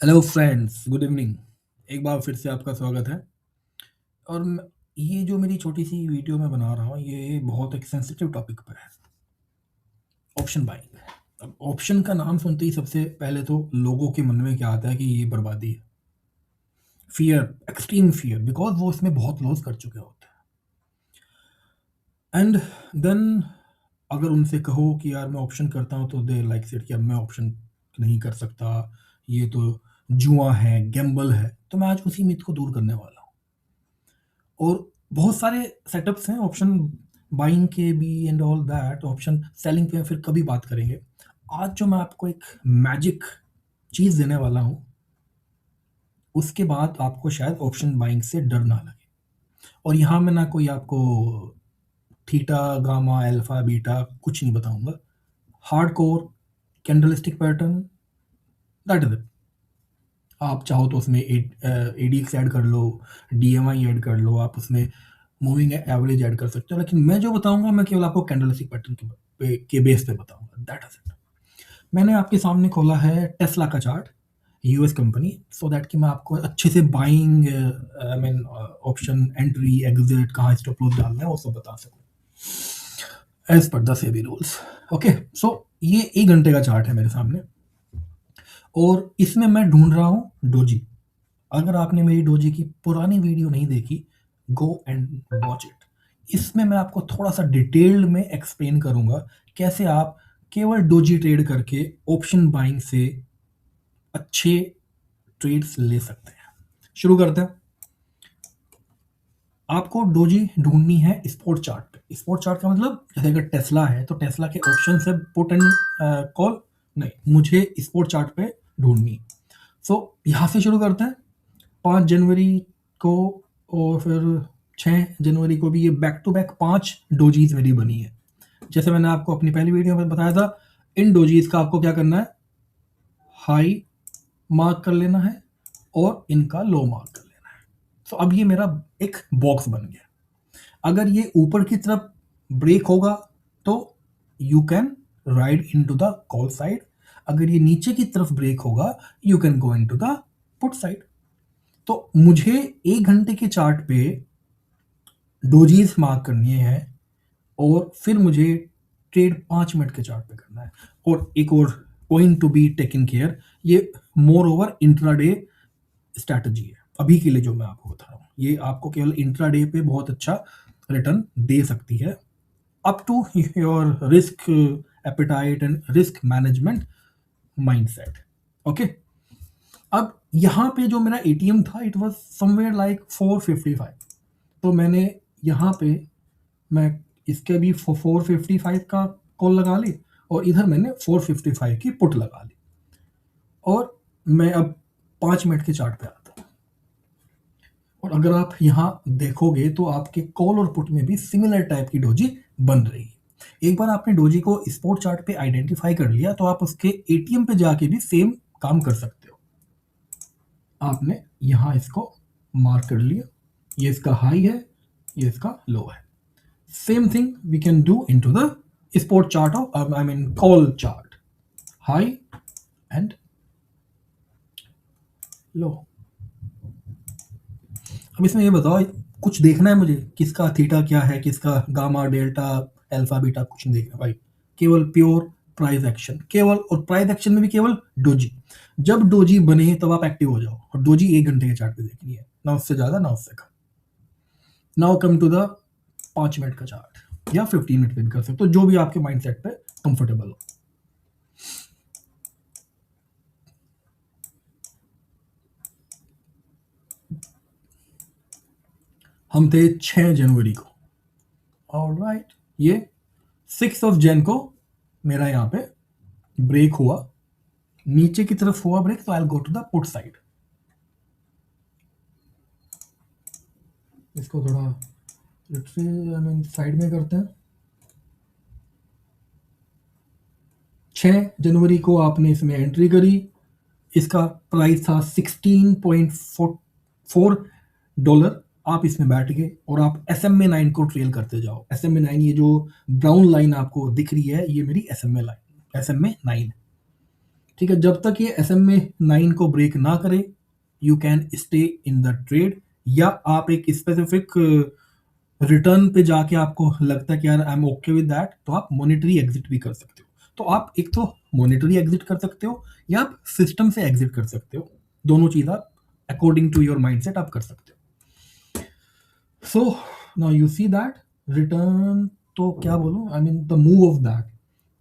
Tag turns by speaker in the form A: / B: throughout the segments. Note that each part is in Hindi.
A: Hello friends, good evening. एक बार फिर से आपका स्वागत है। और ये जो मेरी छोटी सी वीडियो मैं बना रहा हूँ, ये बहुत एक सेंसिटिव टॉपिक पर है। Option buying. अब ऑप्शन का नाम सुनते ही सबसे पहले तो लोगों के मन में क्या आता है कि ये बर्बादी है। फियर, एक्सट्रीम फियर, बिकॉज वो इसमें बहुत लॉस कर चुके होते हैं। एंड देन अगर उनसे कहो कि यार मैं ऑप्शन करता हूँ, तो दे लाइक सेड कि अब मैं ऑप्शन नहीं कर सकता, ये तो जुआ है, गैम्बल है। तो मैं आज उसी मिथ को दूर करने वाला हूँ। और बहुत सारे सेटअप्स हैं ऑप्शन बाइंग के भी and all that. Option selling पे फिर कभी बात करेंगे। आज जो मैं आपको एक मैजिक चीज़ देने वाला हूँ, उसके बाद आपको शायद ऑप्शन बाइंग से डर ना लगे। और यहाँ मैं ना कोई आपको थीटा, गामा, अल्फा, बीटा कुछ नहीं बताऊंगा। Hardcore candlestick pattern, that is it. आप चाहो तो उसमें एडीएक्स ऐड कर लो, डीएमआई ऐड कर लो, आप उसमें मूविंग एवरेज ऐड कर सकते हो। लेकिन मैं जो बताऊंगा, मैं केवल आपको कैंडलस्टिक पैटर्न के बेस पे बताऊंगा। That is it. मैंने आपके सामने खोला है टेस्ला का chart, US company, so that कि मैं आपको अच्छे से buying, I mean option entry, exit, कहाँ स्टॉप लॉस डालना है, वो सब बता सकूँ as per the SEBI rules. Okay, so ये 1 घंटे का चार्ट है मेरे सामने, और इसमें मैं ढूंढ रहा हूँ डोजी। अगर आपने मेरी डोजी की पुरानी वीडियो नहीं देखी, गो एंड वॉच इट। इसमें मैं आपको थोड़ा सा डिटेल्ड में एक्सप्लेन करूंगा कैसे आप केवल डोजी ट्रेड करके ऑप्शन बाइंग से अच्छे ट्रेड्स ले सकते हैं। शुरू करते हैं। आपको डोजी ढूंढनी है स्पोर्ट चार्ट पे। स्पोर्ट चार्ट का मतलब, जैसे अगर टेस्ला है तो टेस्ला के ऑप्शन से पुट एंड कॉल नहीं, मुझे स्पोर्ट चार्ट पे ढूंढनी। सो यहाँ से शुरू करते हैं। 5 जनवरी को और फिर 6 जनवरी को भी ये बैक टू बैक 5 डोजीज मेरी बनी है। जैसे मैंने आपको अपनी पहली वीडियो में बताया था, इन डोजीज का आपको क्या करना है, हाई मार्क कर लेना है और इनका लो मार्क कर लेना है। तो अब ये मेरा एक बॉक्स बन गया। अगर ये ऊपर की तरफ ब्रेक होगा तो you can ride into the call side. अगर ये नीचे की तरफ ब्रेक होगा, you can go into the put side. तो मुझे 1 घंटे के चार्ट पे डोजीज मार्क करनी है, और फिर मुझे ट्रेड 5 मिनट के चार्ट पे करना है। और एक और point to be taken care, ये मोर ओवर इंट्राडे स्ट्रैटेजी है अभी के लिए जो मैं आपको बता रहा हूँ। ये आपको केवल इंट्राडे पे बहुत अच्छा रिटर्न दे सकती है, up to your risk appetite and risk management mindset. Okay, अब यहाँ पे जो मेरा एटीएम था, इट वाज समवेयर लाइक 455। तो मैंने यहाँ पे मैं इसके भी 455 का कॉल लगा ली, और इधर मैंने 455 की पुट लगा ली। और मैं अब 5 मिनट के चार्ट पे आता हूँ, और अगर आप यहाँ देखोगे तो आपके कॉल और पुट में भी सिमिलर टाइप की डोजी बन रही है। एक बार आपने डोजी को स्पोर्ट चार्ट पे आइडेंटिफाई कर लिया, तो आप उसके एटीएम पे जाके भी सेम काम कर सकते हो। आपने यहाँ इसको मार्क कर लिया, ये इसका हाई है, ये इसका लो है। Same thing we can do into the sport chart of, I mean call chart, high and low. अब इसमें ये बताओ, कुछ देखना है मुझे, किसका थीटा क्या है, किसका गामा, डेल्टा, अल्फा, बीटा, कुछ नहीं देखना भाई। केवल प्योर प्राइस एक्शन, केवल, और प्राइस एक्शन में भी केवल डोजी। जब डोजी बने तब आप एक्टिव हो जाओ, और डोजी 1 घंटे के चार्ट पे देखनी है, ना उससे ज्यादा ना उससे कम। Now come to the 5 minute का चार्ट, या 15 मिनट पे भी कर सकते हो, जो भी आपके माइंड सेट पे कंफर्टेबल हो। हम थे 6 जनवरी को, ऑलराइट। ये 6 जनवरी को मेरा यहाँ पे ब्रेक हुआ, नीचे की तरफ हुआ ब्रेक, तो I go to the put side. इसको थोड़ा आई मीन साइड में करते हैं। 6 जनवरी को आपने इसमें एंट्री करी, इसका प्राइस था $16.4। आप इसमें बैठ गए और आप SMA9 को ट्रेल करते जाओ। SMA9, ये जो ब्राउन लाइन आपको दिख रही है, ये मेरी SMA9 है। ठीक है, जब तक ये SMA 9 को ब्रेक ना करे, you can stay in the trade, या आप एक स्पेसिफिक रिटर्न पे जाके आपको लगता है कि यार I am okay with that, तो आप मॉनेटरी एग्जिट भी कर सकते हो। तो आप एक तो मॉनेटरी एग्जिट कर सकते हो, या आप सिस्टम से एग्जिट कर सकते हो। दोनों चीज आप अकॉर्डिंग टू योर माइंडसेट आप कर सकते हो। So now you see that return, तो क्या बोलूं, I mean the move of that,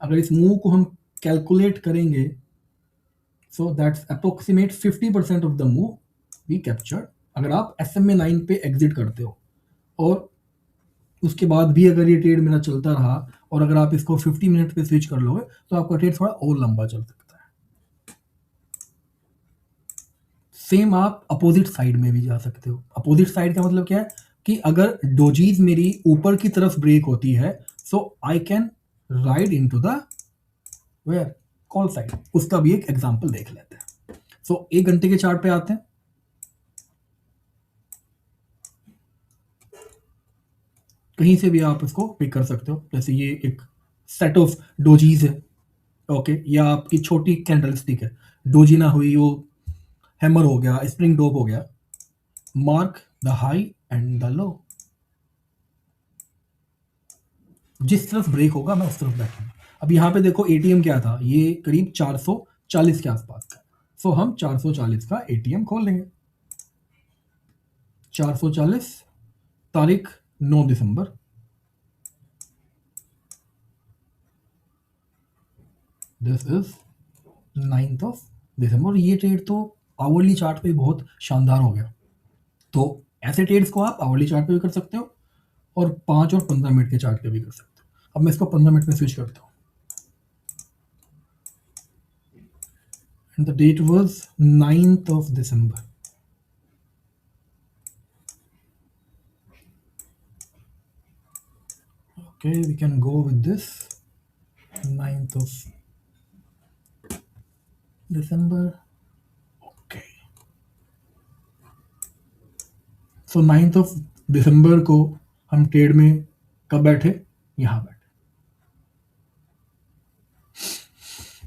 A: अगर इस मूव को हम कैलकुलेट करेंगे, so that's approximate 50% of the move we captured. अगर आप SMA 9 पे एग्जिट करते हो, और उसके बाद भी अगर ये ट्रेड मेरा चलता रहा, और अगर आप इसको 50 मिनट पे स्विच कर लोगे, तो आपका ट्रेड थोड़ा और लंबा चल सकता है। सेम आप अपोजिट साइड में भी जा सकते हो। अपोजिट साइड का मतलब क्या है कि अगर डोजीज मेरी ऊपर की तरफ ब्रेक होती है, so I can ride into the where call side. उसका भी एक एग्जांपल देख लेते हैं। सो 1 घंटे के चार्ट पे आते हैं। कहीं से भी आप इसको पिक कर सकते हो, जैसे ये एक सेट ऑफ डोजीज है, ओके, या आपकी छोटी कैंडल स्टिक है, डोजी ना हुई, वो हैमर हो गया, स्प्रिंग डॉग हो गया। Mark the high and the low, जिस तरफ ब्रेक होगा मैं उस तरफ बैठूंगा। अब यहाँ पे देखो एटीएम क्या था, ये करीब 440 के आसपास का। सो हम 440 का एटीएम खोल लेंगे। 440, तारीख 9 दिसंबर, this is 9th of December. ये ट्रेड तो आवरली चार्ट पे बहुत शानदार हो गया। तो ऐसे ट्रेड्स को आप आवरली चार्ट पे भी कर सकते हो, और 5 और 15 मिनट के चार्ट पे भी कर सकते हो। अब मैं इसको 15 मिनट में स्विच करता हूँ, and the date was 9th of December. Okay, we can go with this 9th of December. Okay, so 9th of December को हम ट्रेड में कब बैठे, यहाँ बैठे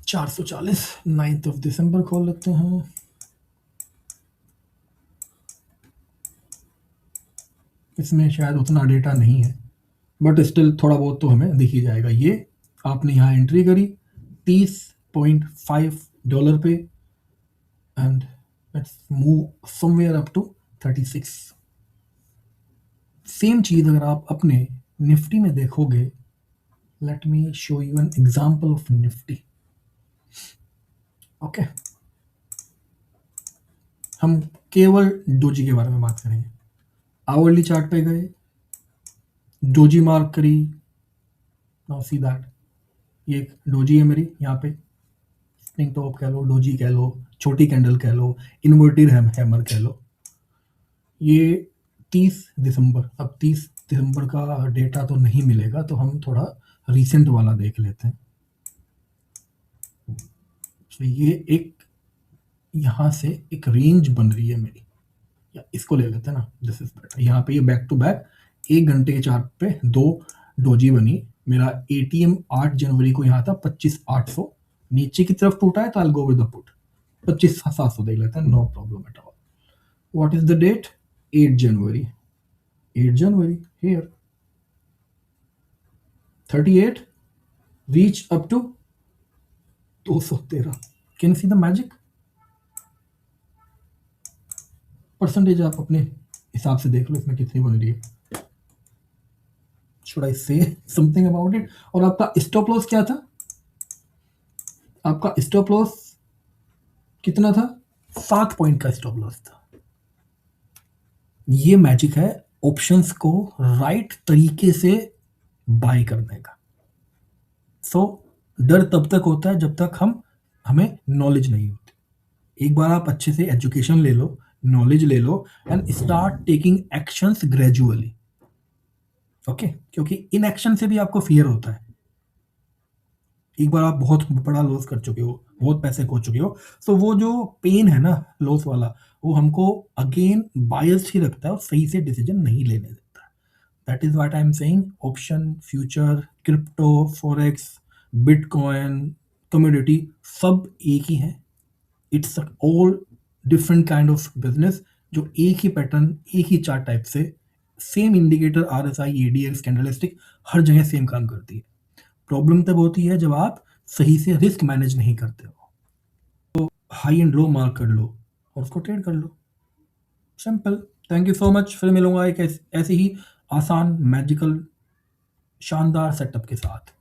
A: 440। 9th ऑफ दिसंबर खोल लेते हैं। इसमें शायद उतना डेटा नहीं है, बट स्टिल थोड़ा बहुत तो हमें दिख ही जाएगा। ये आपने यहाँ एंट्री करी $30.5 पे, and let's move somewhere up to 36। Same चीज अगर आप अपने निफ्टी में देखोगे, let me show you an example of Nifty. Okay, हम केवल डोजी के बारे में बात करेंगे। आवरली चार्ट पे गए, डोजी मार्क करी, नाउ सी दैट ये एक डोजी है मेरी, यहाँ पे स्प्रिंग टॉप कह लो, डोजी कह लो, छोटी कैंडल कह लो, इन्वर्टेड हैमर कह लो। ये 30 दिसंबर, अब 30 दिसंबर का डेटा तो नहीं मिलेगा, तो हम थोड़ा रिसेंट वाला देख लेते हैं। तो ये एक यहाँ से एक रेंज बन रही है मेरी, या इसको ले लेते हैं ना, दिस इज बेटर। यहाँ पे ये बैक टू बैक 1 घंटे के चार्ट पे 2 डोजी बनी। मेरा एटीएम 8 जनवरी को यहाँ था 25,800, नीचे की तरफ टूटा है, तो I go with the put 25,700 देख लेते हैं, no problem at all. What is the date, 8 January, 8 January here 38 reach up to 213। Can see the magic. Percentage आप अपने हिसाब से देख लो इसमें कितनी बन रही है। शुड आई से समथिंग अबाउट इट। और आपका स्टॉप लॉस क्या था, आपका स्टॉप लॉस कितना था, 7 पॉइंट का स्टॉप लॉस था। ये मैजिक है ऑप्शंस को राइट तरीके से बाय करने का। सो डर तब तक होता है जब तक हमें नॉलेज नहीं होती। एक बार आप अच्छे से एजुकेशन ले लो, नॉलेज ले लो, and start taking actions gradually. Okay, क्योंकि इन एक्शन से भी आपको फियर होता है। एक बार आप बहुत बड़ा लॉस कर चुके हो, बहुत पैसे खो चुके हो, तो वो जो पेन है ना लॉस वाला, वो हमको अगेन बायस्ड ही रखता है और सही से डिसीजन नहीं लेने देता। That is what I am saying. Option, future, crypto, forex, bitcoin, commodity सब एक ही है। It's all different kind of business जो एक ही पैटर्न, एक ही चार्ट टाइप से same indicator RSI, ADX, candlestick हर जगह सेम काम करती है। प्रॉब्लम तब होती है जब आप सही से रिस्क मैनेज नहीं करते हो। तो हाई एंड लो मार्क कर लो और उसको ट्रेड कर लो। Simple. Thank you so much. फिर मिलूंगा एक ऐसे ही आसान, मैजिकल, शानदार सेटअप के साथ।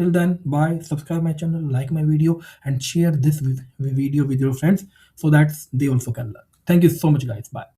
A: Till then, bye. Subscribe my channel, like my video, and share this video with your friends so that they also can learn. Thank you so much, guys. Bye.